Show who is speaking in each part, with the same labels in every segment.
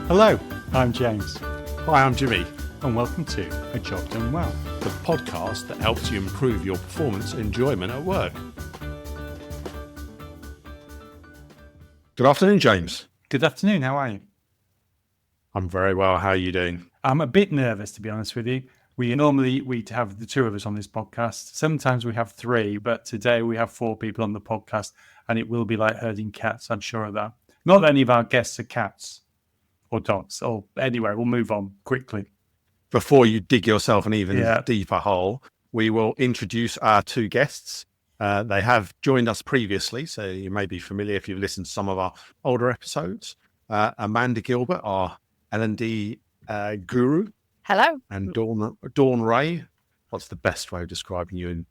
Speaker 1: Hello, I'm James,
Speaker 2: Hi, I'm Jimmy,
Speaker 1: and welcome to A Job Done Well.
Speaker 2: the podcast that helps you improve your performance and enjoyment at work. Good afternoon, James.
Speaker 1: Good afternoon, how are you?
Speaker 2: I'm very well. How are you doing?
Speaker 1: I'm a bit nervous, to be honest with you. We have the two of us on this podcast. Sometimes we have three, but today we have four people on the podcast, and it will be like herding cats, I'm sure of that. Not that any of our guests are cats or dogs, or anyway, we'll move on quickly.
Speaker 2: Before you dig yourself an even
Speaker 1: Yeah.
Speaker 2: deeper hole, we will introduce our two guests. They have joined us previously, so you may be familiar if you've listened to some of our older episodes. Amanda Gilbert, our L&D guru,
Speaker 3: Hello.
Speaker 2: and Dawn Wray. What's the best way of describing you?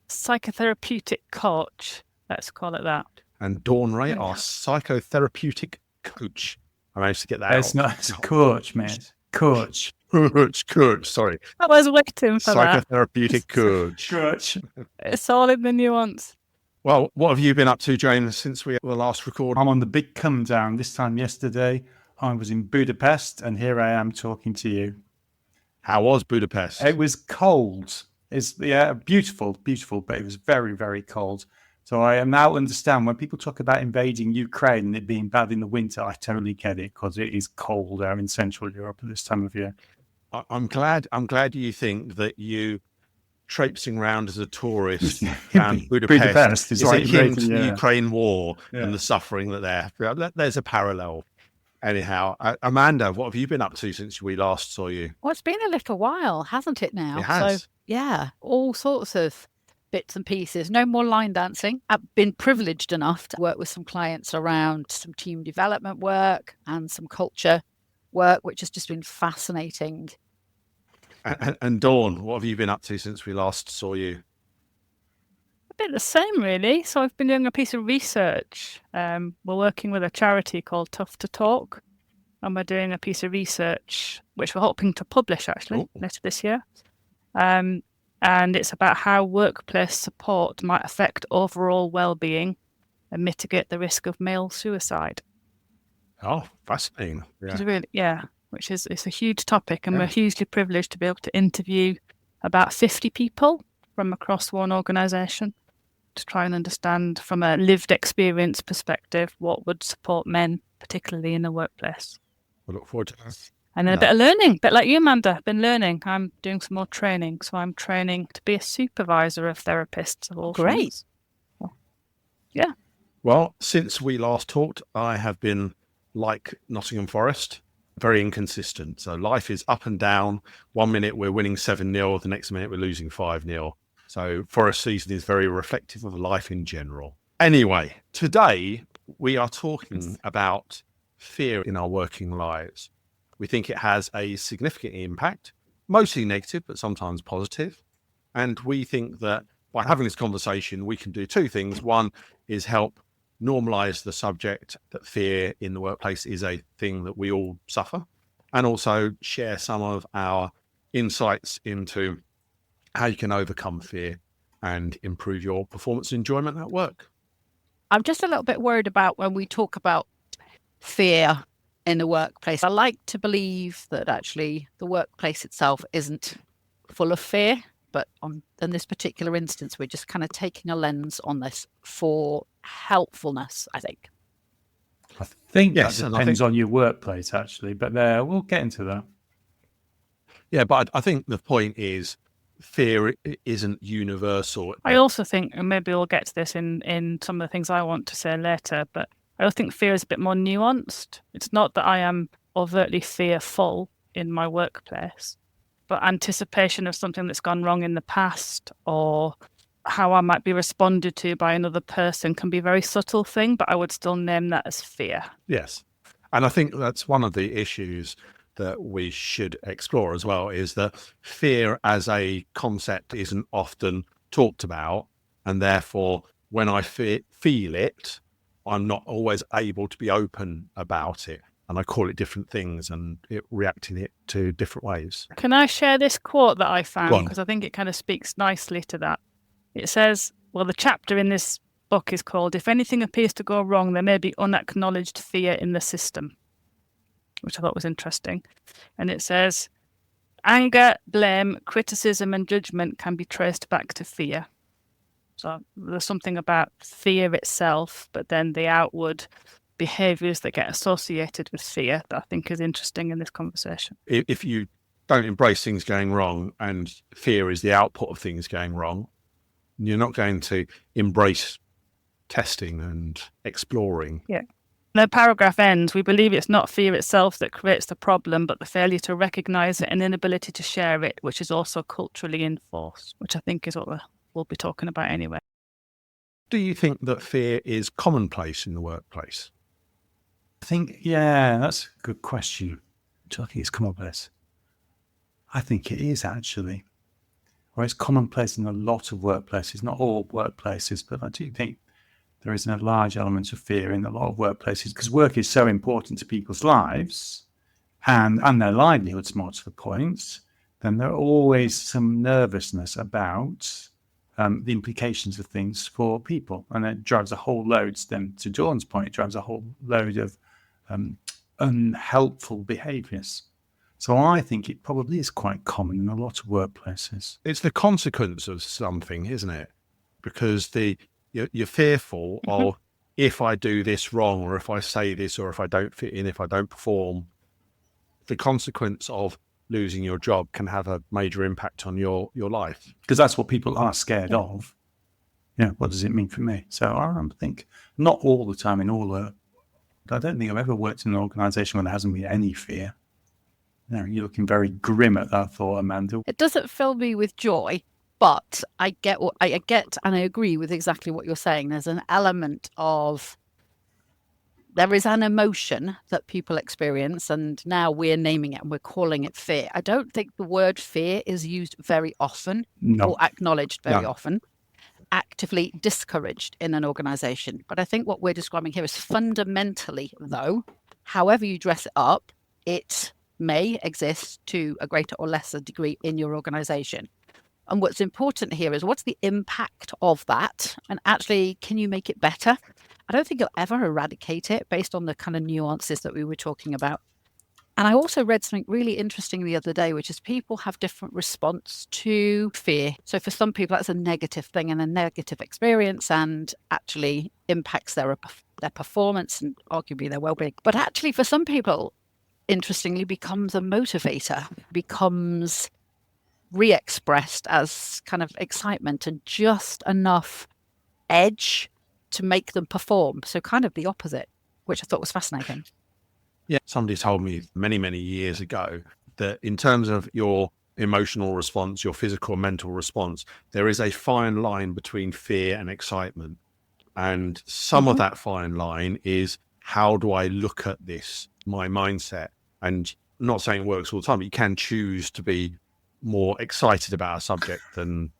Speaker 3: Psychotherapeutic coach. Let's call it that.
Speaker 2: And Dawn Wray, our psychotherapeutic coach. I managed to get that
Speaker 1: It's
Speaker 2: out.
Speaker 1: not, it's coach, mate. Coach.
Speaker 2: Coach, sorry.
Speaker 3: I was waiting for that.
Speaker 2: Psychotherapeutic coach.
Speaker 1: Coach.
Speaker 3: It's all in the nuance.
Speaker 2: Well, what have you been up to, James, since we were last recorded?
Speaker 1: I'm on the big come down. This time yesterday, I was in Budapest, and here I am talking to you.
Speaker 2: How was Budapest?
Speaker 1: It was cold. It's beautiful, but it was very, very cold. So I now understand when people talk about invading Ukraine and it being bad in the winter, I totally get it because it is cold there in Central Europe at this time of year.
Speaker 2: I'm glad you think that you traipsing around as a tourist around Budapest
Speaker 1: is
Speaker 2: is
Speaker 1: like
Speaker 2: akin to
Speaker 1: invading,
Speaker 2: the
Speaker 1: yeah.
Speaker 2: Ukraine war
Speaker 1: Yeah.
Speaker 2: and the suffering that there's a parallel. Anyhow, Amanda, what have you been up to since we last saw you?
Speaker 3: Well, it's been a little while, hasn't it now?
Speaker 2: It has.
Speaker 3: So, yeah, all sorts of bits and pieces. No more line dancing. I've been privileged enough to work with some clients around some team development work and some culture work, which has just been fascinating.
Speaker 2: And Dawn, what have you been up to since we last saw you?
Speaker 3: A bit the same, really. So I've been doing a piece of research. We're working with a charity called Tough to Talk, and we're doing a piece of research which we're hoping to publish actually later this year. And it's about how workplace support might affect overall well-being and mitigate the risk of male suicide.
Speaker 2: Oh, fascinating. Yeah.
Speaker 3: It's a huge topic, and we're hugely privileged to be able to interview about 50 people from across one organisation to try and understand from a lived experience perspective what would support men, particularly in the workplace.
Speaker 2: We'll look forward to that.
Speaker 3: And then a bit of learning, a bit like you, Amanda, been learning. I'm doing some more training. So I'm training to be a supervisor of therapists of all things. Yeah.
Speaker 2: Well, since we last talked, I have been like Nottingham Forest, very inconsistent. So life is up and down. 1 minute we're winning 7-0, the next minute we're losing 5-0. So Forest season is very reflective of life in general. Anyway, today we are talking about fear in our working lives. We think it has a significant impact, mostly negative, but sometimes positive. And we think that by having this conversation, we can do two things. One is help normalise the subject that fear in the workplace is a thing that we all suffer, and also share some of our insights into how you can overcome fear and improve your performance and enjoyment at work.
Speaker 3: I'm just a little bit worried about when we talk about fear in the workplace. I like to believe that actually the workplace itself isn't full of fear, but in this particular instance, we're just kind of taking a lens on this for helpfulness, I think.
Speaker 1: I think
Speaker 2: Yes,
Speaker 1: that
Speaker 2: and I
Speaker 1: depends
Speaker 2: think-
Speaker 1: on your workplace, actually, but we'll get into that.
Speaker 2: Yeah, but I think the point is fear isn't universal.
Speaker 3: I also think, and maybe we'll get to this in some of the things I want to say later, but I also think fear is a bit more nuanced. It's not that I am overtly fearful in my workplace, but anticipation of something that's gone wrong in the past or how I might be responded to by another person can be a very subtle thing, but I would still name that as fear.
Speaker 2: Yes. And I think that's one of the issues that we should explore as well, is that fear as a concept isn't often talked about. And therefore, when I feel it, I'm not always able to be open about it. And I call it different things and reacting it to different ways.
Speaker 3: Can I share this quote that I
Speaker 2: Go
Speaker 3: found?
Speaker 2: on.
Speaker 3: Because I think it kind of speaks nicely to that. It says, well, the chapter in this book is called, "If anything appears to go wrong, there may be unacknowledged fear in the system." which I thought was interesting. And it says, anger, blame, criticism, and judgment can be traced back to fear. So there's something about fear itself, but then the outward behaviours that get associated with fear that I think is interesting in this conversation.
Speaker 2: If you don't embrace things going wrong and fear is the output of things going wrong, you're not going to embrace testing and exploring.
Speaker 3: Yeah. The paragraph ends, we believe it's not fear itself that creates the problem, but the failure to recognise it and inability to share it, which is also culturally enforced, which I think is what we'll be talking about anyway.
Speaker 2: Do you think that fear is commonplace in the workplace?
Speaker 1: I think, yeah, that's a good question. Do I think it's commonplace? I think it is actually. Or it's commonplace in a lot of workplaces, not all workplaces, but I do think there is a large element of fear in a lot of workplaces because work is so important to people's lives and their livelihoods, more to the point. Then there are always some nervousness about the implications of things for people. And it drives a whole load, then to Dawn's point, it drives a whole load of unhelpful behaviours. So I think it probably is quite common in a lot of workplaces.
Speaker 2: It's the consequence of something, isn't it? Because you're fearful of if I do this wrong, or if I say this, or if I don't fit in, if I don't perform, the consequence of losing your job can have a major impact on your life.
Speaker 1: Because that's what people are scared of. Yeah, what does it mean for me? So I think not all the time in all work. I don't think I've ever worked in an organisation where there hasn't been any fear. No, you're looking very grim at that thought, Amanda.
Speaker 4: It doesn't fill me with joy, but I get and I agree with exactly what you're saying. There's an element of, there is an emotion that people experience, and now we're naming it and we're calling it fear. I don't think the word fear is used very often or acknowledged very often, actively discouraged in an organisation. But I think what we're describing here is fundamentally, though, however you dress it up, it may exist to a greater or lesser degree in your organisation. And what's important here is what's the impact of that? And actually, can you make it better? I don't think you'll ever eradicate it based on the kind of nuances that we were talking about. And I also read something really interesting the other day, which is people have different response to fear. So for some people, that's a negative thing and a negative experience and actually impacts their performance and arguably their well-being. But actually for some people, interestingly, becomes a motivator, becomes re-expressed as kind of excitement and just enough edge to make them perform. So kind of the opposite, which I thought was fascinating.
Speaker 2: Yeah, somebody told me many, many years ago that in terms of your emotional response, your physical and mental response, there is a fine line between fear and excitement. And some of that fine line is, how do I look at this, my mindset? And I'm not saying it works all the time, but you can choose to be more excited about a subject than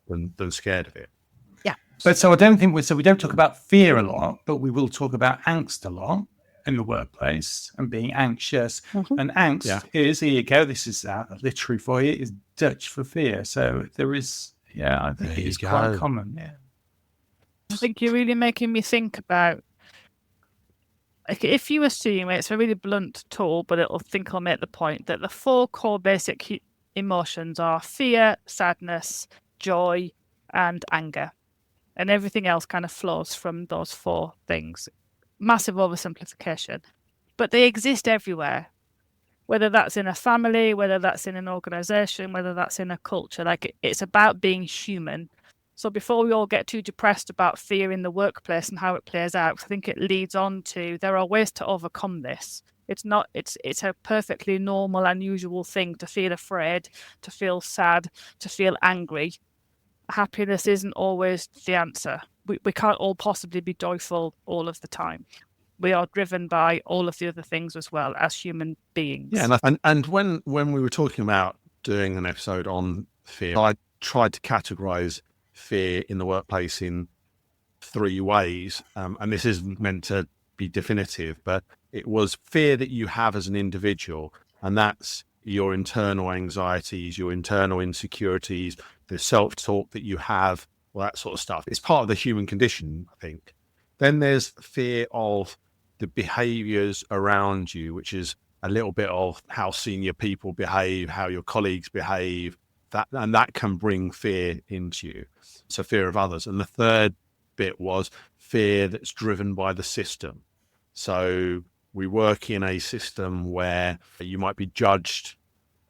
Speaker 2: scared of it.
Speaker 4: Yeah.
Speaker 1: But so I don't think we don't talk about fear a lot, but we will talk about angst a lot in the workplace and being anxious. And angst is, here you go, this is literary for you, is Dutch for fear. So there is, I think it is quite common. Yeah.
Speaker 3: I think you're really making me think about, like, if you assume, it's a really blunt tool, but I'll make the point that the 4 core basic emotions are fear, sadness, joy, and anger. And everything else kind of flows from those 4 things. Massive oversimplification. But they exist everywhere. Whether that's in a family, whether that's in an organisation, whether that's in a culture. Like, it's about being human. So before we all get too depressed about fear in the workplace and how it plays out, I think it leads on to, there are ways to overcome this. It's a perfectly normal and usual thing to feel afraid, to feel sad, to feel angry. Happiness isn't always the answer. We can't all possibly be joyful all of the time. We are driven by all of the other things as well as human beings.
Speaker 2: Yeah, and when we were talking about doing an episode on fear, I tried to categorize fear in the workplace in 3 ways. And this isn't meant to be definitive, but it was fear that you have as an individual, and that's your internal anxieties, your internal insecurities, the self-talk that you have, all that sort of stuff. It's part of the human condition, I think. Then there's fear of the behaviors around you, which is a little bit of how senior people behave, how your colleagues behave, and that can bring fear into you. So fear of others. And the third bit was fear that's driven by the system. So we work in a system where you might be judged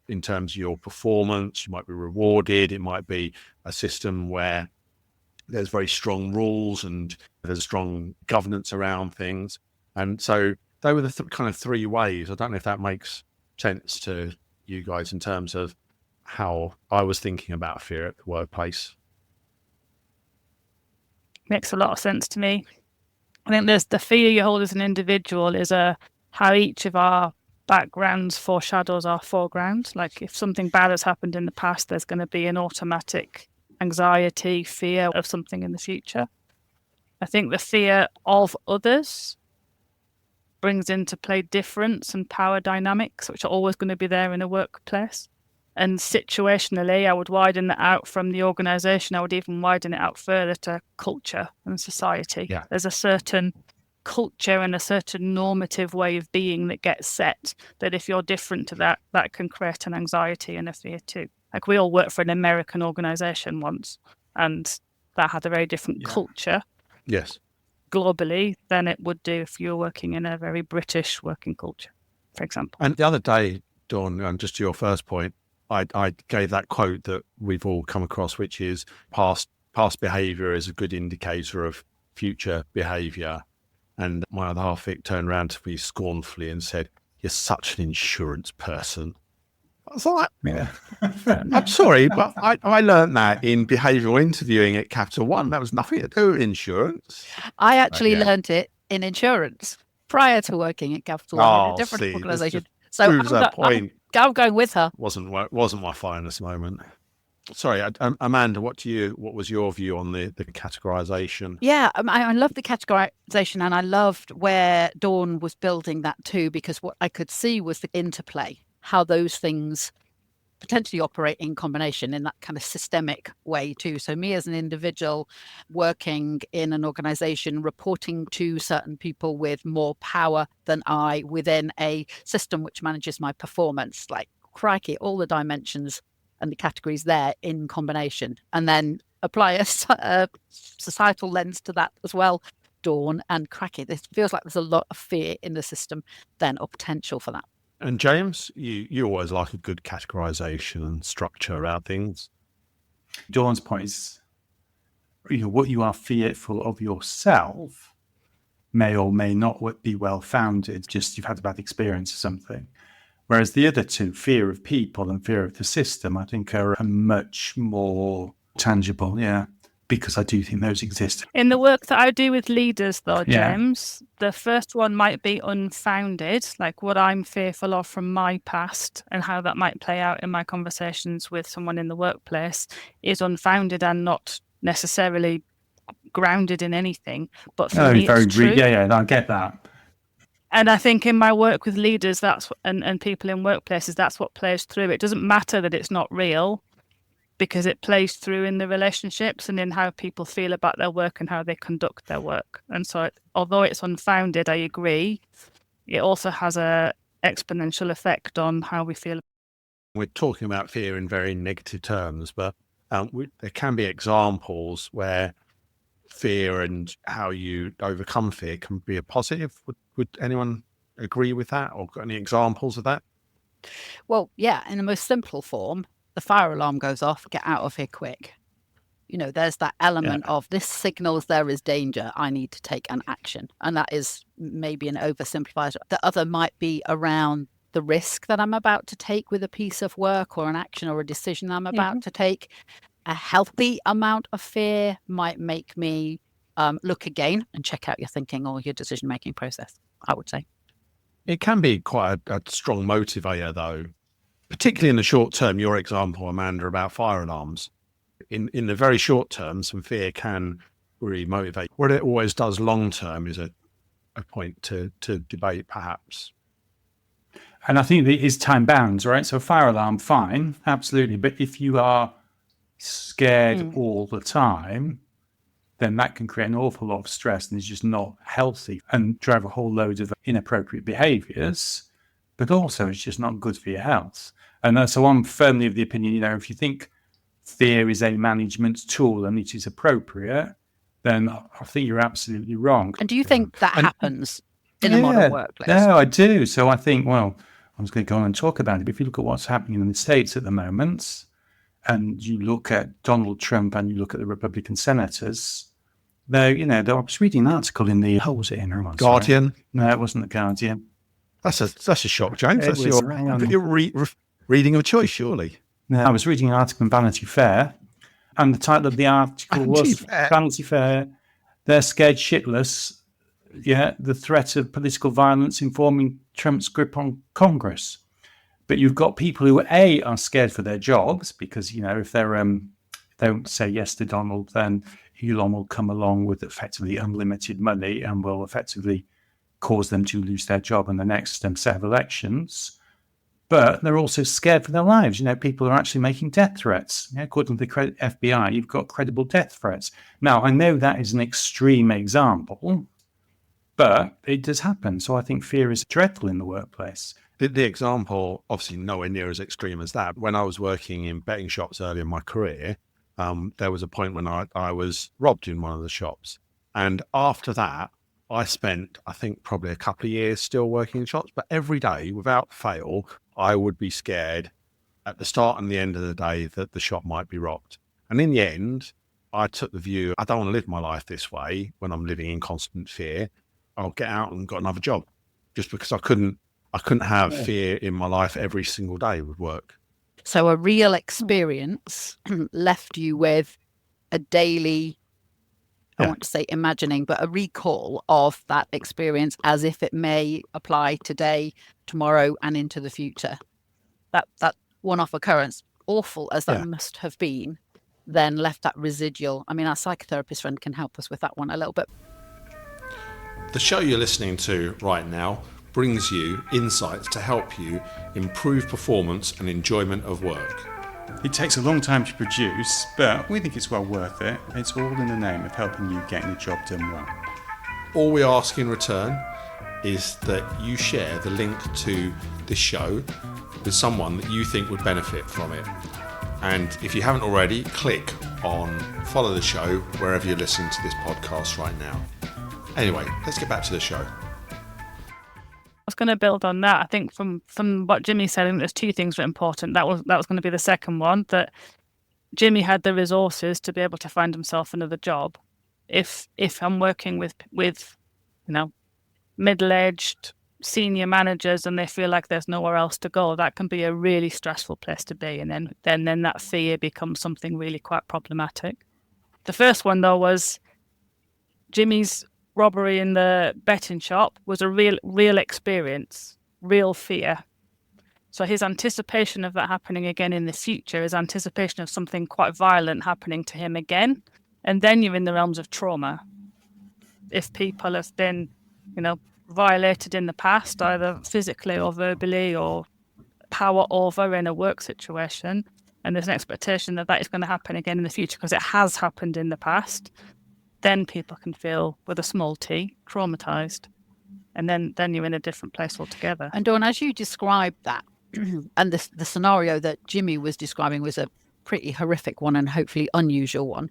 Speaker 2: in terms of your performance, you might be rewarded. It might be a system where there's very strong rules and there's strong governance around things. And so they were the kind of three ways. I don't know if that makes sense to you guys in terms of how I was thinking about fear at the workplace.
Speaker 3: Makes a lot of sense to me. I think there's the fear you hold as an individual is how each of our backgrounds foreshadows our foreground. Like if something bad has happened in the past, there's going to be an automatic anxiety, fear of something in the future. I think the fear of others brings into play difference and power dynamics, which are always going to be there in a workplace. And situationally, I would widen that out from the organisation. I would even widen it out further to culture and society.
Speaker 2: Yeah.
Speaker 3: There's a certain culture and a certain normative way of being that gets set, that if you're different to that, that can create an anxiety and a fear too. Like we all worked for an American organisation once, and that had a very different culture.
Speaker 2: Yes.
Speaker 3: Globally than it would do if you're working in a very British working culture, for example.
Speaker 2: And the other day, Dawn, and just to your first point, I gave that quote that we've all come across, which is past behaviour is a good indicator of future behaviour. And my other half turned around to me scornfully and said, "You're such an insurance person." I was like, I'm sorry, but I learned that in behavioural interviewing at Capital One. That was nothing to do with insurance.
Speaker 4: I actually learned it in insurance prior to working at Capital One in a different organisation. So I'm going with her.
Speaker 2: Wasn't my finest moment. Sorry, Amanda, what was your view on the categorization?
Speaker 4: Yeah, I love the categorization, and I loved where Dawn was building that too, because what I could see was the interplay, how those things potentially operate in combination in that kind of systemic way too. So me as an individual working in an organization, reporting to certain people with more power than I within a system which manages my performance, like crikey, all the dimensions and the categories there in combination, and then apply a societal lens to that as well, Dawn, and crikey, this feels like there's a lot of fear in the system then, or potential for that.
Speaker 2: And James, you always like a good categorization and structure around things.
Speaker 1: Dawn's point is, what you are fearful of yourself may or may not be well-founded, just you've had a bad experience or something. Whereas the other two, fear of people and fear of the system, I think are much more tangible, because I do think those exist.
Speaker 3: In the work that I do with leaders, though, James, the first one might be unfounded, like what I'm fearful of from my past and how that might play out in my conversations with someone in the workplace is unfounded and not necessarily grounded in anything. But for me, it's true.
Speaker 1: I get that.
Speaker 3: And I think in my work with leaders, and people in workplaces, that's what plays through. It doesn't matter that it's not real, because it plays through in the relationships and in how people feel about their work and how they conduct their work. And so although it's unfounded, I agree, it also has a exponential effect on how we feel.
Speaker 2: We're talking about fear in very negative terms, but there can be examples where fear and how you overcome fear can be a positive. Would anyone agree with that, or got any examples of that?
Speaker 4: Well, yeah, in the most simple form, the fire alarm goes off, get out of here quick. There's that element of this signals there is danger, I need to take an action. And that is maybe an oversimplified. The other might be around the risk that I'm about to take with a piece of work or an action or a decision I'm about to take. A healthy amount of fear might make me look again and check out your thinking or your decision-making process, I would say.
Speaker 2: It can be quite a strong motivator, though, particularly in the short term. Your example, Amanda, about fire alarms. In the very short term, some fear can really motivate. What it always does long term is a point to debate, perhaps.
Speaker 1: And I think it is time bound, right? So fire alarm, fine, absolutely. But if you are scared all the time, then that can create an awful lot of stress and is just not healthy and drive a whole load of inappropriate behaviors. but also it's just not good for your health. And so I'm firmly of the opinion, if you think fear is a management tool and it is appropriate, then I think you're absolutely wrong.
Speaker 4: And do you think that happens in a modern workplace?
Speaker 1: No, I do. So I think, well, I was going to go on and talk about it. But if you look at what's happening in the States at the moment, and you look at Donald Trump and you look at the Republican senators, I was reading an article in the, what was it in?
Speaker 2: Guardian?
Speaker 1: No, it wasn't the Guardian.
Speaker 2: That's a shock, James. That's your reading of choice, surely.
Speaker 1: No, I was reading an article in Vanity Fair, and the title of the article was Vanity Fair, they're scared shitless, the threat of political violence informing Trump's grip on Congress. But you've got people who, A, are scared for their jobs because, if they don't say yes to Donald, then Elon will come along with effectively unlimited money and will effectively cause them to lose their job in the next set of elections. But they're also scared for their lives. People are actually making death threats. According to the FBI, you've got credible death threats. Now, I know that is an extreme example, but it does happen. So I think fear is dreadful in the workplace.
Speaker 2: The example, obviously nowhere near as extreme as that. When I was working in betting shops early in my career, there was a point when I was robbed in one of the shops. And after that, I spent, I think, probably a couple of years still working in shops. But every day, without fail, I would be scared at the start and the end of the day that the shop might be robbed. And in the end, I took the view, I don't want to live my life this way when I'm living in constant fear. I'll get out and got another job, just because I couldn't have fear in my life every single day with work.
Speaker 4: So a real experience left you with a daily, I want to say imagining, but a recall of that experience as if it may apply today, tomorrow, and into the future. That one-off occurrence, awful as that must have been, then left that residual. I mean, our psychotherapist friend can help us with that one a little bit.
Speaker 2: The show you're listening to right now brings you insights to help you improve performance and enjoyment of work.
Speaker 1: It takes a long time to produce, but we think it's well worth it. It's all in the name of helping you getting the job done well.
Speaker 2: All we ask in return is that you share the link to this show with someone that you think would benefit from it. And if you haven't already, click on follow the show wherever you're listening to this podcast right now. Anyway, let's get back to the show.
Speaker 3: I was going to build on that. I think from what Jimmy said, I think there's two things that are important. That was going to be the second one, that Jimmy had the resources to be able to find himself another job. If I'm working with middle-aged senior managers and they feel like there's nowhere else to go, that can be a really stressful place to be. And then that fear becomes something really quite problematic. The first one, though, was Jimmy's robbery in the betting shop was a real experience, real fear. So his anticipation of that happening again in the future is anticipation of something quite violent happening to him again. And then you're in the realms of trauma. If people have been, violated in the past, either physically or verbally or power over in a work situation, and there's an expectation that is going to happen again in the future because it has happened in the past, then people can feel, with a small t, traumatized. And then you're in a different place altogether.
Speaker 4: And Dawn, as you described that, and the scenario that Jimmy was describing was a pretty horrific one and hopefully unusual one.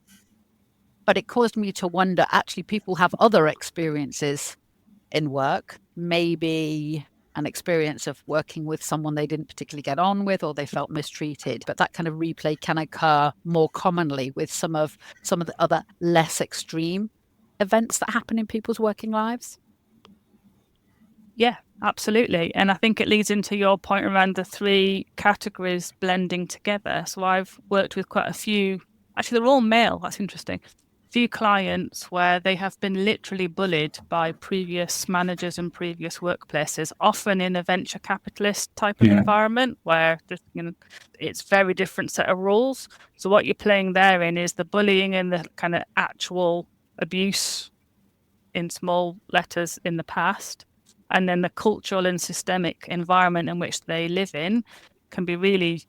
Speaker 4: But it caused me to wonder, actually, people have other experiences in work, maybe an experience of working with someone they didn't particularly get on with or they felt mistreated. But that kind of replay can occur more commonly with some of the other less extreme events that happen in people's working lives.
Speaker 3: Yeah, absolutely. And I think it leads into your point around the three categories blending together. So I've worked with quite a few, actually they're all male, that's interesting, few clients where they have been literally bullied by previous managers in previous workplaces, often in a venture capitalist type of environment where it's very different set of rules. So what you're playing therein is the bullying and the kind of actual abuse in small letters in the past, and then the cultural and systemic environment in which they live in can be really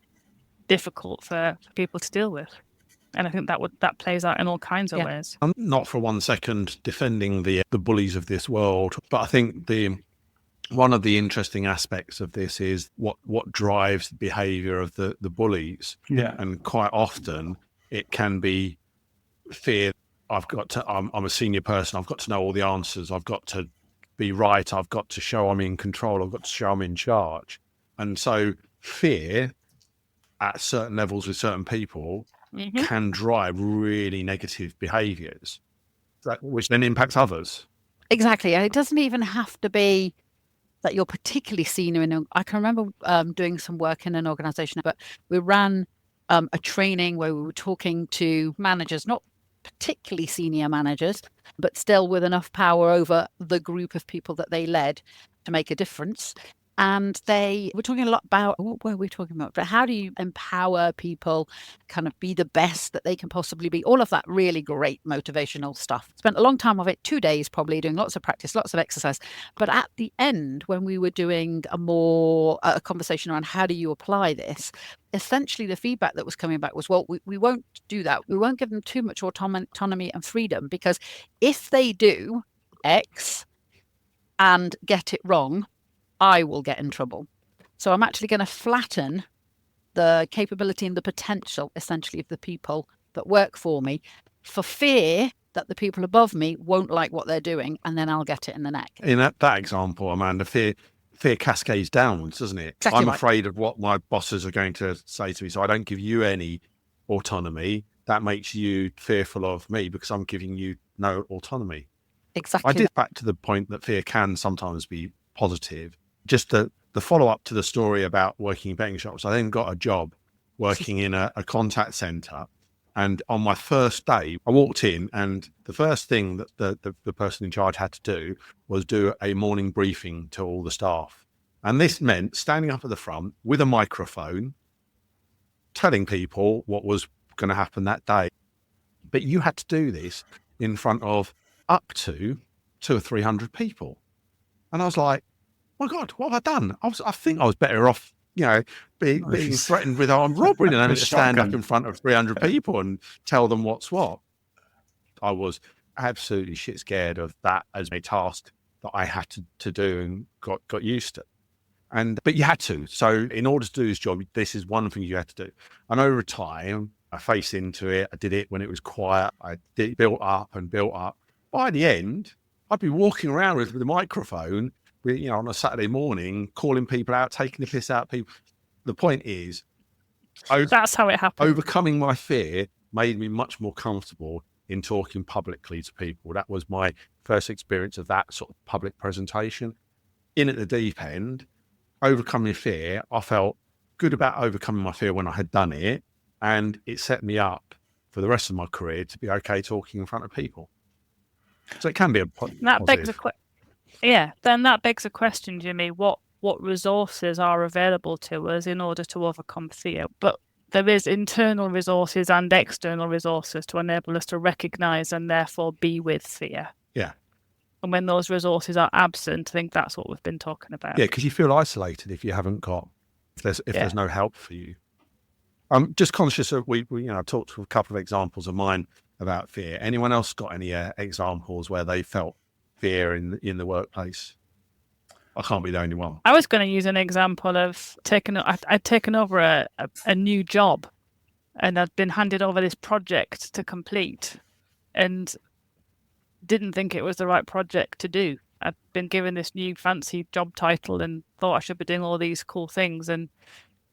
Speaker 3: difficult for people to deal with. And I think that plays out in all kinds of ways.
Speaker 2: I'm not for 1 second defending the bullies of this world, but I think the one of the interesting aspects of this is what drives the behavior of the bullies.
Speaker 1: Yeah.
Speaker 2: And quite often it can be fear. I'm a senior person. I've got to know all the answers. I've got to be right. I've got to show I'm in control. I've got to show I'm in charge. And so fear at certain levels with certain people can drive really negative behaviors, which then impacts others.
Speaker 4: Exactly. And it doesn't even have to be that you're particularly senior. I can remember doing some work in an organisation, but we ran a training where we were talking to managers, not particularly senior managers, but still with enough power over the group of people that they led to make a difference. And they were talking a lot about, what were we talking about? But how do you empower people, kind of be the best that they can possibly be? All of that really great motivational stuff. Spent a long time of it, 2 days probably, doing lots of practice, lots of exercise. But at the end, when we were doing a conversation around how do you apply this, essentially the feedback that was coming back was, well, we won't do that. We won't give them too much autonomy and freedom, because if they do X and get it wrong, I will get in trouble. So I'm actually going to flatten the capability and the potential, essentially, of the people that work for me, for fear that the people above me won't like what they're doing, and then I'll get it in the neck.
Speaker 2: In that example, Amanda, fear cascades downwards, doesn't it?
Speaker 4: Exactly
Speaker 2: I'm
Speaker 4: right.
Speaker 2: afraid of what my bosses are going to say to me, so I don't give you any autonomy. That makes you fearful of me because I'm giving you no autonomy.
Speaker 4: Exactly.
Speaker 2: I did back to the point that fear can sometimes be positive. Just the follow-up to the story about working in betting shops, I then got a job working in a contact centre. And on my first day, I walked in, and the first thing that the person in charge had to do was do a morning briefing to all the staff. And this meant standing up at the front with a microphone, telling people what was going to happen that day. But you had to do this in front of up to 200 or 300 people. And I was like, my God, what have I done? I think I was better off, being threatened with armed robbery than having to stand up in front of 300 people and tell them what's what. I was absolutely shit scared of that as a task that I had to do and got used to. But you had to. So in order to do this job, this is one thing you had to do. And over time, I faced into it. I did it when it was quiet. Built up. By the end, I'd be walking around with the microphone, on a Saturday morning, calling people out, taking the piss out of people. The point is,
Speaker 3: That's how it happened.
Speaker 2: Overcoming my fear made me much more comfortable in talking publicly to people. That was my first experience of that sort of public presentation. In at the deep end, overcoming fear, I felt good about overcoming my fear when I had done it, and it set me up for the rest of my career to be okay talking in front of people. So it can be a
Speaker 3: That begs then that begs a question, Jimmy. What resources are available to us in order to overcome fear? But there is internal resources and external resources to enable us to recognise and therefore be with fear.
Speaker 2: Yeah.
Speaker 3: And when those resources are absent, I think that's what we've been talking about.
Speaker 2: Yeah, because you feel isolated if you haven't got, if there's no help for you. I'm just conscious of I've talked to a couple of examples of mine about fear. Anyone else got any examples where they felt fear in the workplace? I can't be the only one.
Speaker 3: I was going to use an example of I'd taken over a new job, and I'd been handed over this project to complete, and didn't think it was the right project to do. I'd been given this new fancy job title and thought I should be doing all these cool things, and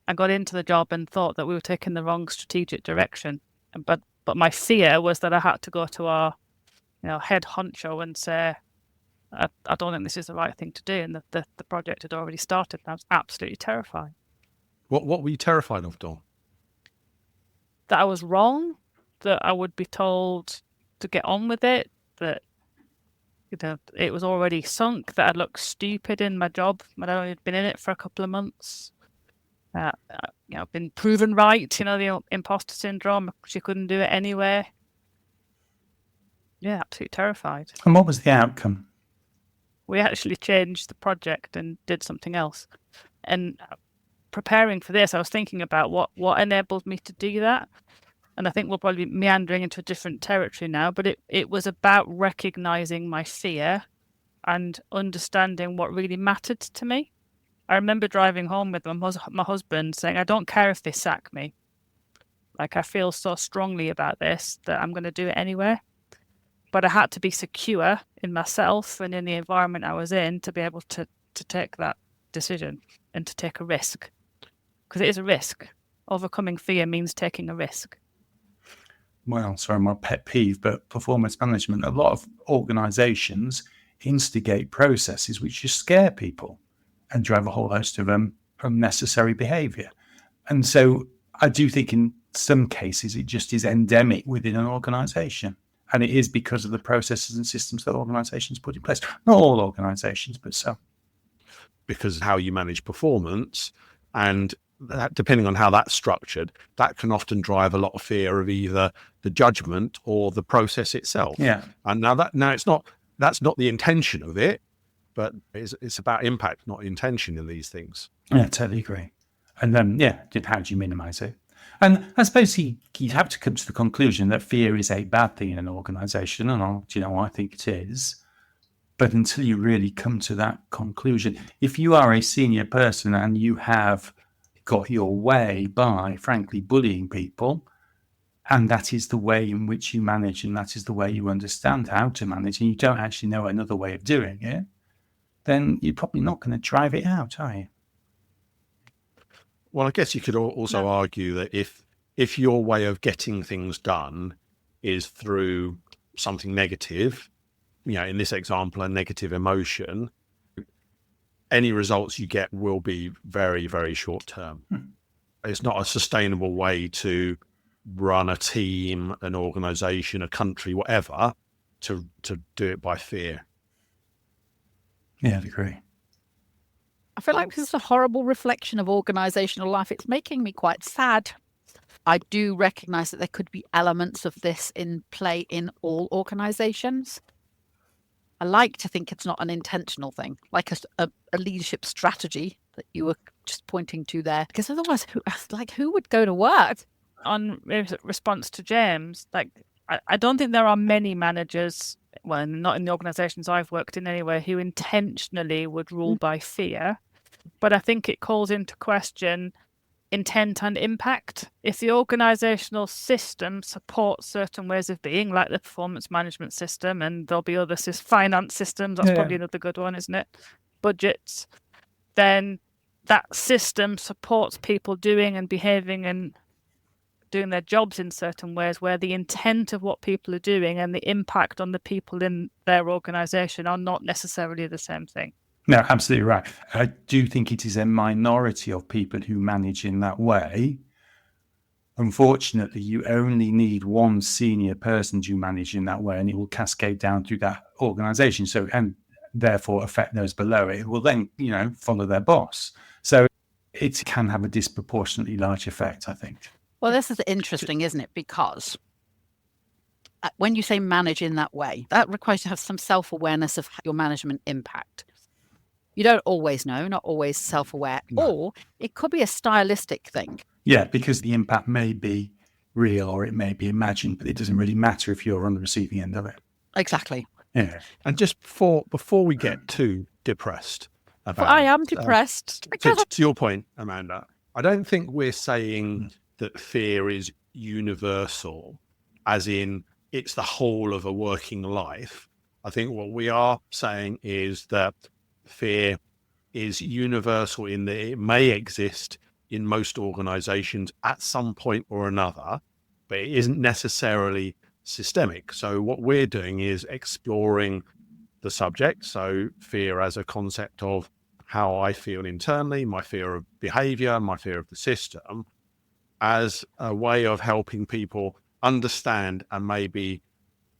Speaker 3: I got into the job and thought that we were taking the wrong strategic direction. But my fear was that I had to go to our head honcho and say, I don't think this is the right thing to do, and the project had already started, and I was absolutely terrified.
Speaker 2: What were you terrified of, Dawn?
Speaker 3: That I was wrong, that I would be told to get on with it, that it was already sunk, that I'd look stupid in my job when I'd only been in it for a couple of months. I've been proven right, the imposter syndrome, she couldn't do it anyway. Yeah, absolutely terrified.
Speaker 1: And what was the outcome?
Speaker 3: We actually changed the project and did something else. And preparing for this, I was thinking about what enabled me to do that. And I think we'll probably be meandering into a different territory now, but it was about recognizing my fear and understanding what really mattered to me. I remember driving home with my husband saying, I don't care if they sack me. Like, I feel so strongly about this that I'm going to do it anyway. But I had to be secure in myself and in the environment I was in to be able to take that decision and to take a risk. Because it is a risk. Overcoming fear means taking a risk.
Speaker 1: Well, sorry, my pet peeve, but performance management, a lot of organizations instigate processes which just scare people and drive a whole host of unnecessary behavior. And so I do think in some cases it just is endemic within an organization. And it is because of the processes and systems that organizations put in place. Not all organizations, but some.
Speaker 2: Because how you manage performance, and that, depending on how that's structured, that can often drive a lot of fear of either the judgment or the process itself.
Speaker 1: Yeah.
Speaker 2: And that's not the intention of it, but it's about impact, not intention in these things.
Speaker 1: Yeah, totally agree. And then, how do you minimize it? And I suppose you have to come to the conclusion that fear is a bad thing in an organization. And I think it is. But until you really come to that conclusion, if you are a senior person and you have got your way by, frankly, bullying people, and that is the way in which you manage, and that is the way you understand how to manage, and you don't actually know another way of doing it, then you're probably not going to drive it out, are you?
Speaker 2: Well, I guess you could also argue that if your way of getting things done is through something negative, in this example, a negative emotion, any results you get will be very, very short term. It's not a sustainable way to run a team, an organization, a country, whatever, to do it by fear.
Speaker 1: Yeah, I'd agree.
Speaker 4: I feel like this is a horrible reflection of organisational life. It's making me quite sad. I do recognise that there could be elements of this in play in all organisations. I like to think it's not an intentional thing, like a leadership strategy that you were just pointing to there. Because otherwise, who would go to work?
Speaker 3: On response to James, I don't think there are many managers, well, not in the organisations I've worked in anyway, who intentionally would rule by fear. But I think it calls into question intent and impact. If the organisational system supports certain ways of being, like the performance management system, and there'll be other finance systems, that's probably another good one, isn't it? Budgets, then that system supports people doing and behaving and doing their jobs in certain ways where the intent of what people are doing and the impact on the people in their organisation are not necessarily the same thing.
Speaker 1: No, absolutely right. I do think it is a minority of people who manage in that way. Unfortunately, you only need one senior person to manage in that way, and it will cascade down through that organisation. So, and therefore affect those below it, who will then, follow their boss. So it can have a disproportionately large effect, I think.
Speaker 4: Well, this is interesting, isn't it? Because when you say manage in that way, that requires you to have some self-awareness of your management impact. You don't always know, not always self-aware, or it could be a stylistic thing.
Speaker 1: Yeah, because the impact may be real or it may be imagined, but it doesn't really matter if you're on the receiving end of it.
Speaker 4: Exactly.
Speaker 1: Yeah.
Speaker 2: And just before we get too depressed about
Speaker 4: I am depressed.
Speaker 2: To your point, Amanda, I don't think we're saying that fear is universal, as in it's the whole of a working life. I think what we are saying is that fear is universal in that it may exist in most organizations at some point or another, but it isn't necessarily systemic. So what we're doing is exploring the subject. So fear as a concept of how I feel internally, my fear of behavior, my fear of the system, as a way of helping people understand and maybe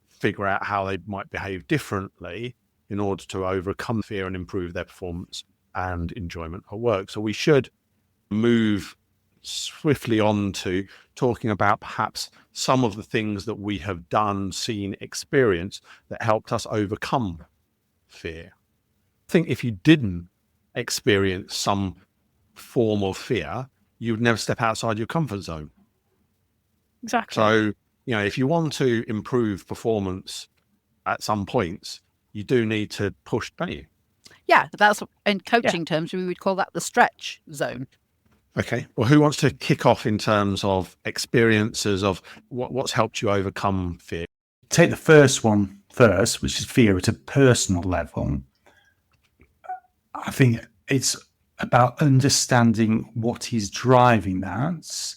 Speaker 2: figure out how they might behave differently in order to overcome fear and improve their performance and enjoyment at work. So we should move swiftly on to talking about perhaps some of the things that we have done, seen, experienced that helped us overcome fear. I think if you didn't experience some form of fear, you would never step outside your comfort zone.
Speaker 3: Exactly.
Speaker 2: So, if you want to improve performance at some points, you do need to push, don't you?
Speaker 4: Yeah, that's in coaching terms, we would call that the stretch zone.
Speaker 2: Okay. Well, who wants to kick off in terms of experiences of what's helped you overcome fear?
Speaker 1: Take the first one first, which is fear at a personal level. I think it's about understanding what is driving that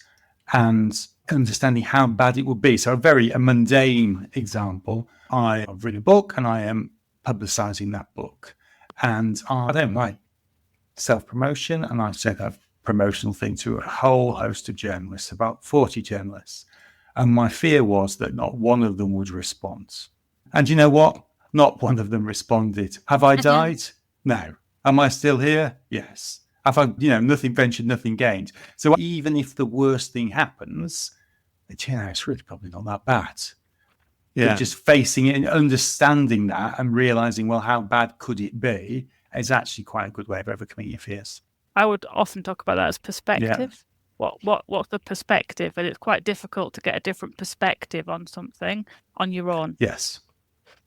Speaker 1: and understanding how bad it would be. So a mundane example, I've written a book and I am publicizing that book. And I don't like self-promotion, and I said that promotional thing to a whole host of journalists, about 40 journalists. And my fear was that not one of them would respond. And you know what? Not one of them responded. Have I died? No. Am I still here? Yes. Have I, nothing ventured, nothing gained. So even if the worst thing happens, it's really probably not that bad.
Speaker 2: Yeah.
Speaker 1: But just facing it and understanding that and realizing, well, how bad could it be is actually quite a good way of overcoming your fears.
Speaker 3: I would often talk about that as perspective. Yeah. What's the perspective? And it's quite difficult to get a different perspective on something on your own.
Speaker 1: Yes.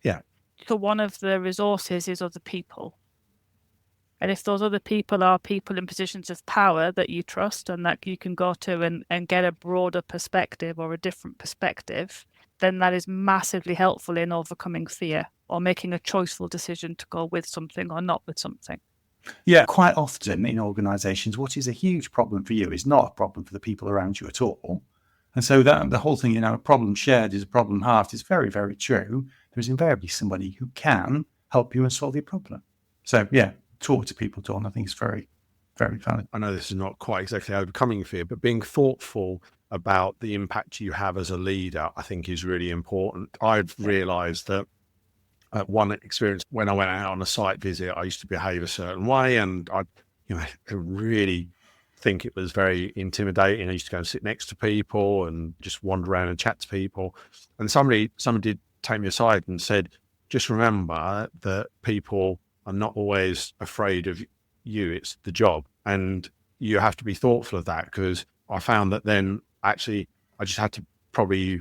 Speaker 1: Yeah.
Speaker 3: So one of the resources is other people. And if those other people are people in positions of power that you trust and that you can go to and get a broader perspective or a different perspective, then that is massively helpful in overcoming fear or making a choiceful decision to go with something or not with something.
Speaker 1: Yeah, quite often in organisations, what is a huge problem for you is not a problem for the people around you at all. And so that the whole thing, a problem shared is a problem halved is very, very true. There's invariably somebody who can help you and solve your problem. So yeah, talk to people, Dawn. I think it's very, very valid.
Speaker 2: I know this is not quite exactly overcoming fear, but being thoughtful about the impact you have as a leader, I think is really important. I've realised that one experience when I went out on a site visit, I used to behave a certain way, and I really think it was very intimidating. I used to go and sit next to people and just wander around and chat to people. And somebody did take me aside and said, just remember that people are not always afraid of you. It's the job. And you have to be thoughtful of that, because I found that then actually I just had to probably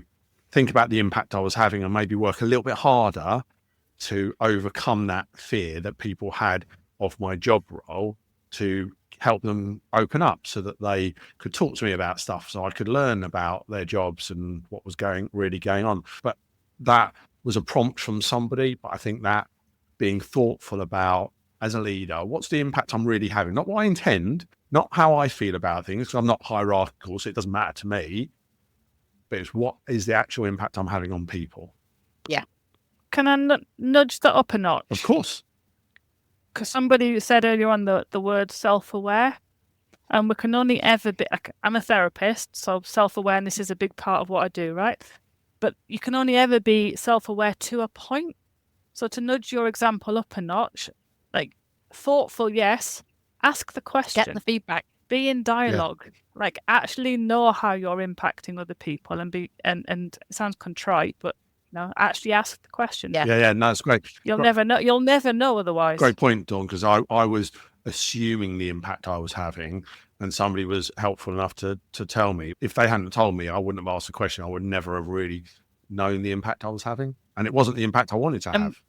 Speaker 2: think about the impact I was having and maybe work a little bit harder to overcome that fear that people had of my job role, to help them open up so that they could talk to me about stuff, so I could learn about their jobs and what was really going on. But that was a prompt from somebody. But I think that being thoughtful about, as a leader, what's the impact I'm really having? Not what I intend, not how I feel about things, because I'm not hierarchical, so it doesn't matter to me, but it's what is the actual impact I'm having on people.
Speaker 4: Yeah.
Speaker 3: Can I nudge that up a notch?
Speaker 2: Of course.
Speaker 3: Because somebody said earlier on the word self-aware, and we can only ever be, I'm a therapist, so self-awareness is a big part of what I do, right? But you can only ever be self-aware to a point. So to nudge your example up a notch, like thoughtful, yes, ask the question.
Speaker 4: Get the feedback.
Speaker 3: Be in dialogue. Like actually know how you're impacting other people and it sounds contrite, but actually ask the question.
Speaker 2: Yeah, no, it's great.
Speaker 3: You'll never know otherwise.
Speaker 2: Great point, Dawn, because I was assuming the impact I was having, and somebody was helpful enough to tell me. If they hadn't told me, I wouldn't have asked the question. I would never have really known the impact I was having, and it wasn't the impact I wanted to have.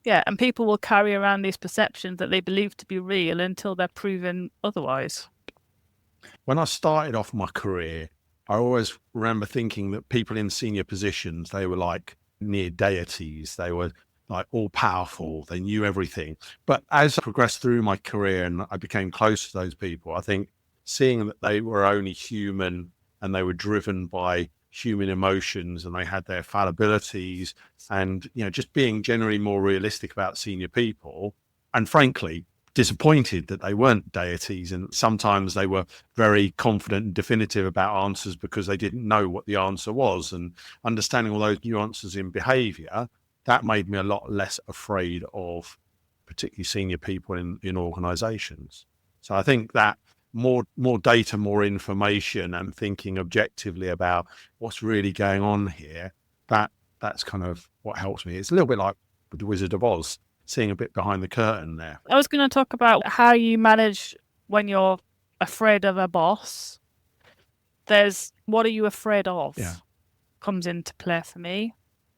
Speaker 3: Yeah, and people will carry around these perceptions that they believe to be real until they're proven otherwise.
Speaker 2: When I started off my career, I always remember thinking that people in senior positions, they were like near deities. They were like all powerful. They knew everything. But as I progressed through my career and I became close to those people, I think seeing that they were only human and they were driven by human emotions and they had their fallibilities, and just being generally more realistic about senior people, and frankly disappointed that they weren't deities, and sometimes they were very confident and definitive about answers because they didn't know what the answer was, and understanding all those nuances in behavior, that made me a lot less afraid of particularly senior people in organizations. So I think that more data, more information, and thinking objectively about what's really going on here, that's kind of what helps me. It's a little bit like the Wizard of Oz, seeing a bit behind the curtain there.
Speaker 3: I was going to talk about how you manage when you're afraid of a boss. There's what are you afraid of?
Speaker 2: Yeah.
Speaker 3: Comes into play for me.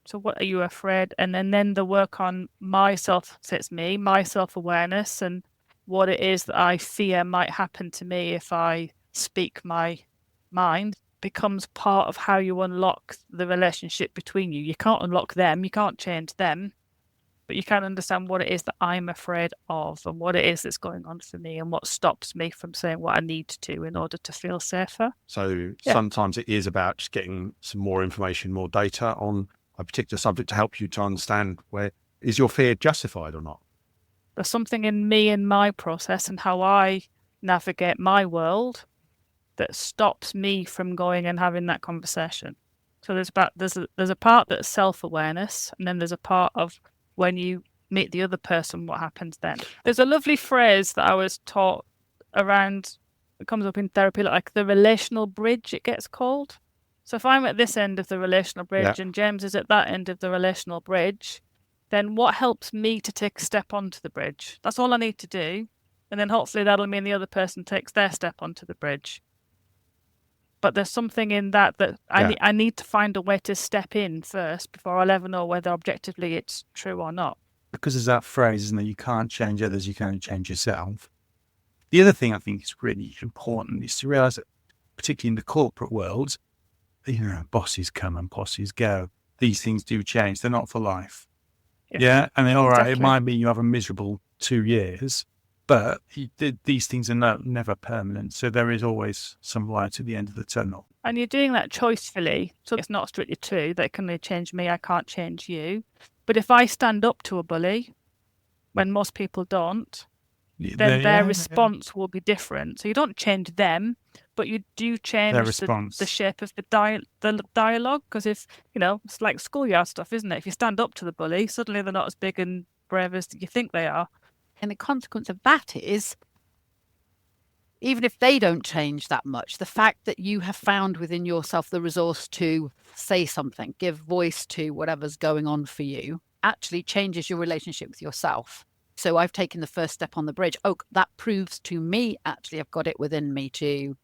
Speaker 3: So what are you afraid? And then the work on my self-awareness and what it is that I fear might happen to me if I speak my mind becomes part of how you unlock the relationship between you. You can't unlock them, you can't change them, but you can understand what it is that I'm afraid of and what it is that's going on for me and what stops me from saying what I need to in order to feel safer.
Speaker 2: So sometimes it is about just getting some more information, more data on a particular subject to help you to understand where is your fear justified or not.
Speaker 3: There's something in me and my process and how I navigate my world that stops me from going and having that conversation. So there's a part that's self-awareness, and then there's a part of when you meet the other person, what happens then. There's a lovely phrase that I was taught around, it comes up in therapy, like the relational bridge, it gets called. So if I'm at this end of the relational bridge and James is at that end of the relational bridge, then what helps me to take a step onto the bridge? That's all I need to do. And then hopefully that'll mean the other person takes their step onto the bridge. But there's something in that I need to find a way to step in first before I'll ever know whether objectively it's true or not.
Speaker 1: Because there's that phrase, isn't there? You can't change others, you can only change yourself. The other thing I think is really important is to realise that, particularly in the corporate world, bosses come and bosses go. These things do change. They're not for life. Yeah. And all right, it might mean you have a miserable 2 years, but these things are never permanent. So there is always some light at the end of the tunnel. And
Speaker 3: you're doing that choicefully. So it's not strictly true that it can only change me, I can't change you. But if I stand up to a bully, when most people don't, then their response will be different. So you don't change them, but you do change the shape of the dialogue. Because if, it's like schoolyard stuff, isn't it? If you stand up to the bully, suddenly they're not as big and brave as you think they are.
Speaker 4: And the consequence of that is, even if they don't change that much, the fact that you have found within yourself the resource to say something, give voice to whatever's going on for you, actually changes your relationship with yourself. So I've taken the first step on the bridge. Oh, that proves to me, actually, I've got it within me to,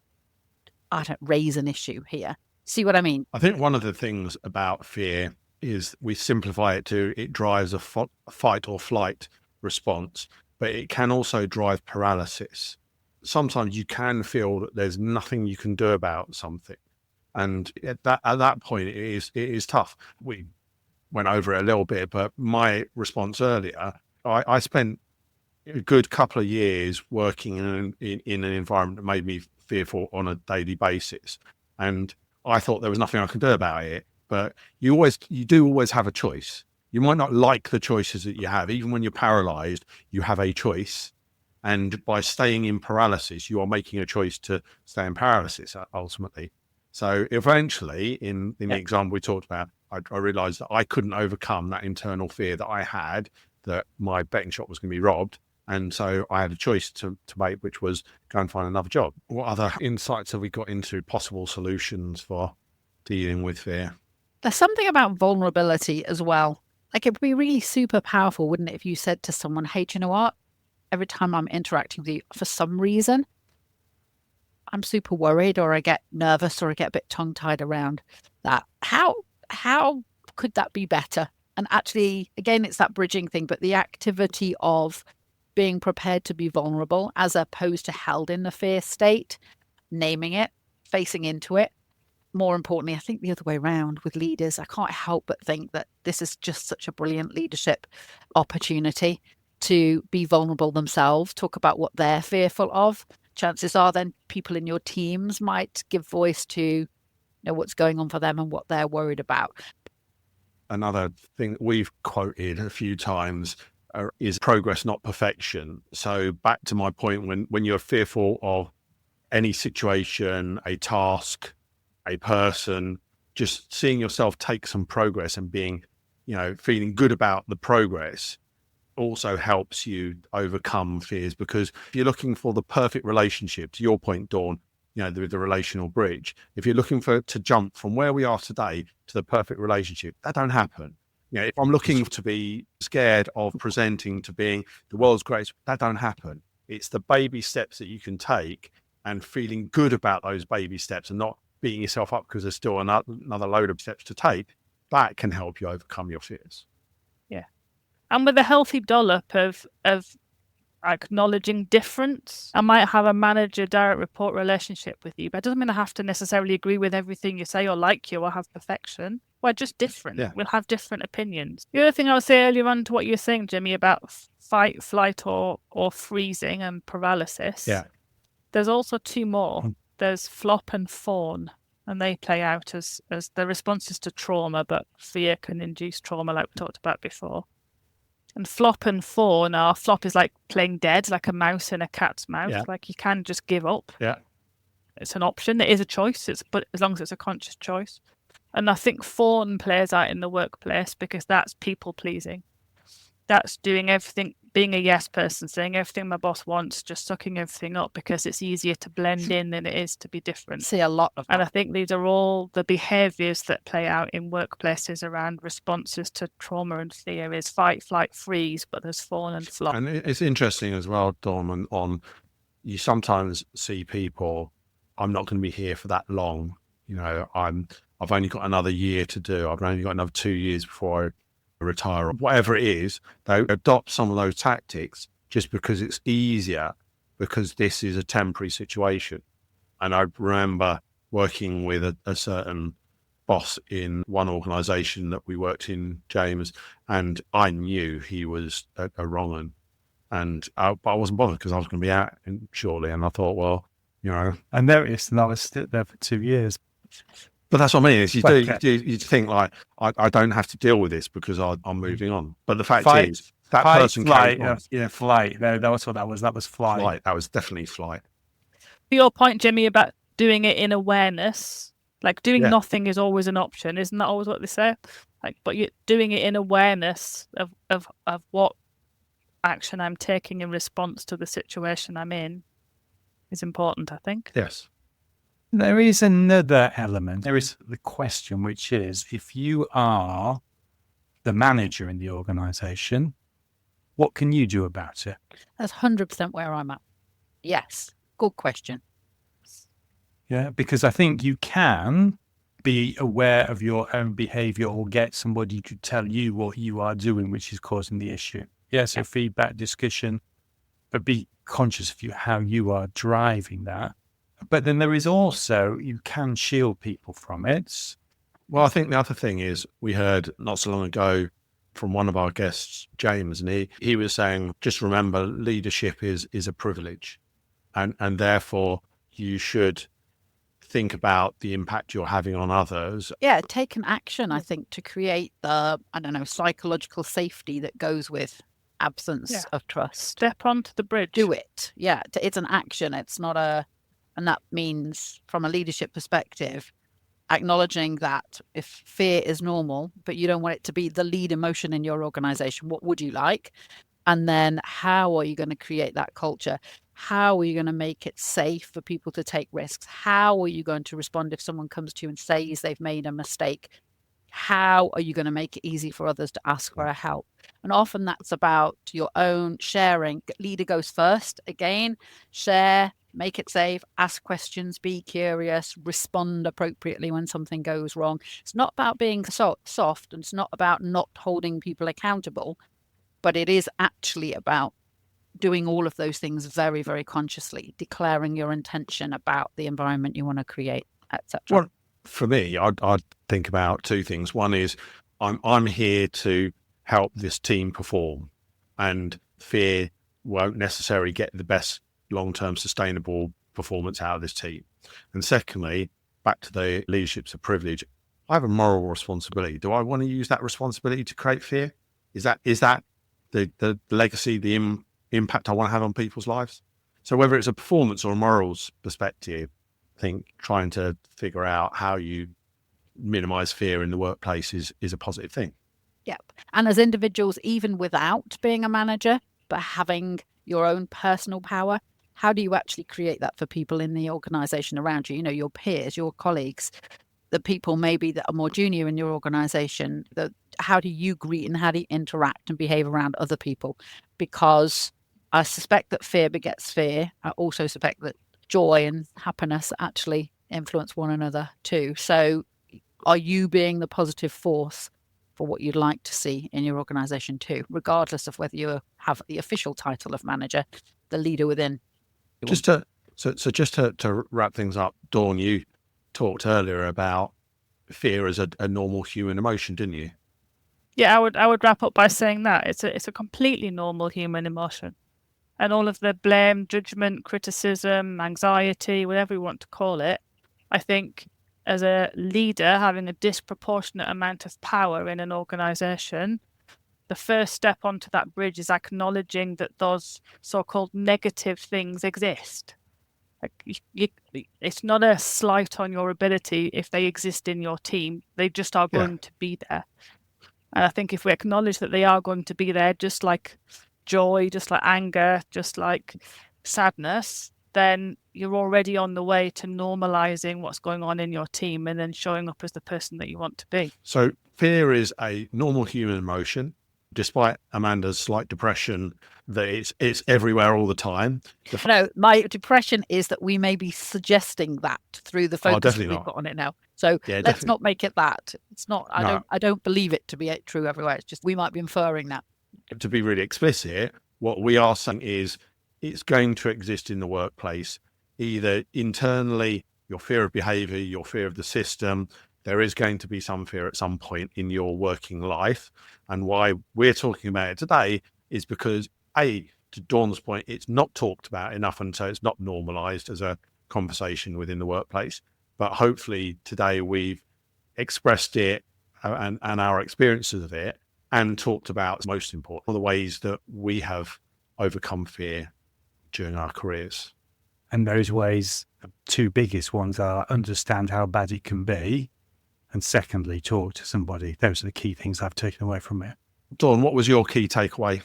Speaker 4: raise an issue here. See what I mean?
Speaker 2: I think one of the things about fear is we simplify it to it drives a fight or flight response, but it can also drive paralysis. Sometimes you can feel that there's nothing you can do about something. And at that point, it is tough. We went over it a little bit, but my response earlier, I spent a good couple of years working in an environment that made me fearful on a daily basis. And I thought there was nothing I could do about it. But you do always have a choice. You might not like the choices that you have. Even when you're paralyzed, you have a choice. And by staying in paralysis, you are making a choice to stay in paralysis ultimately. So eventually, in the example we talked about, I realized that I couldn't overcome that internal fear that I had that my betting shop was going to be robbed. And so I had a choice to make, which was go and find another job. What other insights have we got into possible solutions for dealing with fear?
Speaker 4: There's something about vulnerability as well. Like, it'd be really super powerful, wouldn't it, if you said to someone, hey, do you know what? Every time I'm interacting with you, for some reason, I'm super worried, or I get nervous, or I get a bit tongue-tied around that. How could that be better? And actually, again, it's that bridging thing, but the activity of being prepared to be vulnerable as opposed to held in the fear state, naming it, facing into it. More importantly, I think the other way around with leaders, I can't help but think that this is just such a brilliant leadership opportunity to be vulnerable themselves, talk about what they're fearful of. Chances are then people in your teams might give voice to what's going on for them and what they're worried about.
Speaker 2: Another thing that we've quoted a few times is progress, not perfection. So back to my point, when you're fearful of any situation, a task, a person, just seeing yourself take some progress and being, feeling good about the progress also helps you overcome fears. Because if you're looking for the perfect relationship, to your point, Dawn, the relational bridge, if you're looking to jump from where we are today to the perfect relationship, that don't happen. If I'm looking to be scared of presenting to being the world's greatest, that don't happen. It's the baby steps that you can take and feeling good about those baby steps and not beating yourself up because there's still another load of steps to take. that can help you overcome your fears.
Speaker 3: And with a healthy dollop of acknowledging difference, I might have a manager direct report relationship with you, but it doesn't mean I have to necessarily agree with everything you say or like you or have perfection. We're just different.
Speaker 2: Yeah.
Speaker 3: We'll have different opinions. The other thing I would say earlier on to what you were saying, Jimmy, about fight, flight, or freezing and paralysis.
Speaker 2: Yeah.
Speaker 3: There's also two more. There's flop and fawn, and they play out as the responses to trauma, but fear can induce trauma, like we talked about before. And flop and fawn are, flop is like playing dead, like a mouse in a cat's mouth.
Speaker 2: Yeah.
Speaker 3: Like you can just give up.
Speaker 2: Yeah.
Speaker 3: It's an option. It is a choice. But as long as it's a conscious choice. And I think fawn plays out in the workplace because that's people pleasing. That's doing everything, being a yes person, saying everything my boss wants, just sucking everything up because it's easier to blend in than it is to be different.
Speaker 4: See a lot of that.
Speaker 3: And I think these are all the behaviours that play out in workplaces around responses to trauma and fear is fight, flight, freeze, but there's fawn and flop.
Speaker 2: And it's interesting as well, Dom, on you sometimes see people, I'm not going to be here for that long. I've only got another year to do. I've only got another 2 years before I retire, or whatever it is. They adopt some of those tactics just because it's easier, because this is a temporary situation. And I remember working with a certain boss in one organisation that we worked in, James, and I knew he was a wrong one. But I wasn't bothered because I was going to be out shortly. And I thought, well,
Speaker 1: I noticed, and I was still there for 2 years.
Speaker 2: But that's what I mean. Is you think like I don't have to deal with this because I'm moving on. But the fact is that person
Speaker 1: flight,
Speaker 2: came on.
Speaker 1: flight. That was what that was. That was flight.
Speaker 2: Flight. That was definitely flight.
Speaker 3: To your point, Jimmy, about doing it in awareness, like doing
Speaker 2: Yeah.
Speaker 3: nothing is always an option. Isn't that always what they say? Like, but you're doing it in awareness of what action I'm taking in response to the situation I'm in is important, I think.
Speaker 2: Yes.
Speaker 1: There is another element. There is the question, which is, if you are the manager in the organisation, what can you do about it?
Speaker 4: That's 100% where I'm at. Yes. Good question.
Speaker 1: Yeah, because I think you can be aware of your own behaviour or get somebody to tell you what you are doing, which is causing the issue. Yeah, so feedback, discussion, but be conscious of how you are driving that. But then there is also, you can shield people from it.
Speaker 2: Well, I think the other thing is we heard not so long ago from one of our guests, James, and he was saying, just remember, leadership is a privilege, and therefore you should think about the impact you're having on others.
Speaker 4: Yeah, take an action, I think, to create the, psychological safety that goes with absence of trust.
Speaker 3: Step onto the bridge.
Speaker 4: Do it. Yeah, it's an action. It's not and that means from a leadership perspective, acknowledging that if fear is normal, but you don't want it to be the lead emotion in your organization, what would you like? And then how are you going to create that culture? How are you going to make it safe for people to take risks? How are you going to respond if someone comes to you and says they've made a mistake? How are you going to make it easy for others to ask for help? And often that's about your own sharing. Leader goes first. Again, share, make it safe, ask questions, be curious, respond appropriately when something goes wrong. It's not about being soft, and it's not about not holding people accountable, but it is actually about doing all of those things very, very consciously, declaring your intention about the environment you want to create, etc.
Speaker 2: Well, for me, I'd think about two things. One is I'm here to help this team perform, and fear won't necessarily get the best long-term sustainable performance out of this team. And secondly, back to the leadership's a privilege, I have a moral responsibility. Do I want to use that responsibility to create fear? Is that the legacy, the impact I want to have on people's lives? So whether it's a performance or a morals perspective, I think trying to figure out how you minimize fear in the workplace is a positive thing.
Speaker 4: Yep. And as individuals, even without being a manager, but having your own personal power, how do you actually create that for people in the organization around you? Your peers, your colleagues, the people maybe that are more junior in your organization. How do you greet and how do you interact and behave around other people? Because I suspect that fear begets fear. I also suspect that joy and happiness actually influence one another too. So are you being the positive force for what you'd like to see in your organisation too, regardless of whether you have the official title of manager, the leader within?
Speaker 2: Just to wrap things up, Dawn, you talked earlier about fear as a normal human emotion, didn't you?
Speaker 3: Yeah, I would wrap up by saying that it's a completely normal human emotion, and all of the blame, judgment, criticism, anxiety, whatever you want to call it, I think as a leader having a disproportionate amount of power in an organisation, the first step onto that bridge is acknowledging that those so-called negative things exist. Like it's not a slight on your ability if they exist in your team. They just are going to be there. And I think if we acknowledge that they are going to be there, just like joy, just like anger, just like sadness, then you're already on the way to normalising what's going on in your team and then showing up as the person that you want to be.
Speaker 2: So fear is a normal human emotion, despite Amanda's slight depression, that it's everywhere all the time.
Speaker 4: No, my depression is that we may be suggesting that through the focus we've got on it now. So let's not make it that. It's not. I don't believe it to be true everywhere. It's just we might be inferring that.
Speaker 2: To be really explicit, what we are saying is it's going to exist in the workplace, either internally, your fear of behaviour, your fear of the system. There is going to be some fear at some point in your working life. And why we're talking about it today is because, A, to Dawn's point, it's not talked about enough, and so it's not normalised as a conversation within the workplace. But hopefully today we've expressed it and our experiences of it and talked about, most important, the ways that we have overcome fear during our careers.
Speaker 1: And those ways, two biggest ones are understand how bad it can be, and secondly, talk to somebody. Those are the key things I've taken away from it.
Speaker 2: Dawn, what was your key takeaway?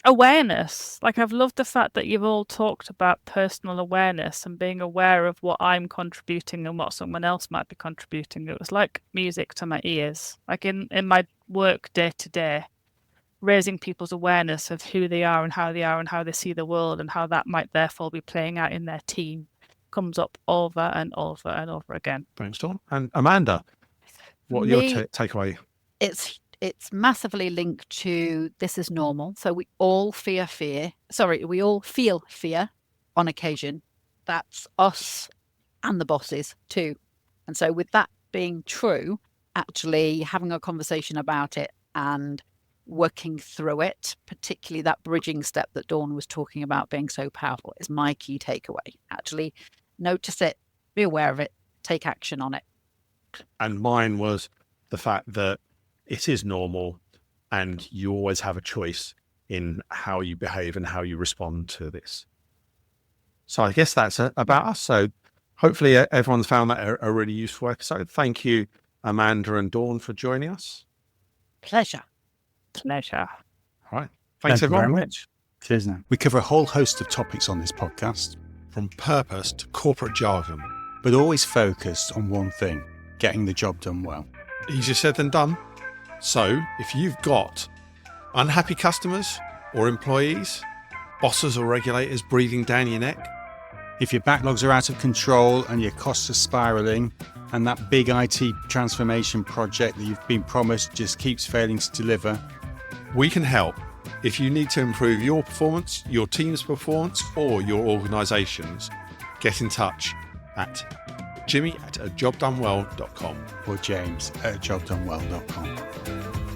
Speaker 3: Awareness. Like, I've loved the fact that you've all talked about personal awareness and being aware of what I'm contributing and what someone else might be contributing. It was like music to my ears. Like in my work day to day, raising people's awareness of who they are and how they see the world and how that might therefore be playing out in their team comes up over and over and over again.
Speaker 2: Thanks, Dawn. And Amanda, what are your takeaway?
Speaker 4: It's massively linked to this is normal. So we all feel fear on occasion. That's us and the bosses too. And so with that being true, actually having a conversation about it and working through it, particularly that bridging step that Dawn was talking about being so powerful, is my key takeaway. Actually notice it, be aware of it, take action on it.
Speaker 2: And mine was the fact that it is normal and you always have a choice in how you behave and how you respond to this. So I guess that's about us. So hopefully everyone's found that a really useful episode. Thank you, Amanda and Dawn, for joining us.
Speaker 4: Pleasure.
Speaker 2: All right. Thanks everyone.
Speaker 1: Very much. Cheers now.
Speaker 5: We cover a whole host of topics on this podcast,
Speaker 2: From purpose to corporate jargon,
Speaker 5: but always focused on one thing: getting the job done well.
Speaker 2: Easier said than done. So if you've got unhappy customers or employees, bosses or regulators breathing down your neck,
Speaker 5: if your backlogs are out of control and your costs are spiralling, and that big IT transformation project that you've been promised just keeps failing to deliver,
Speaker 2: we can help. If you need to improve your performance, your team's performance, or your organisation's, get in touch at jimmy@ajobdonewell.com
Speaker 5: or james@ajobdonewell.com.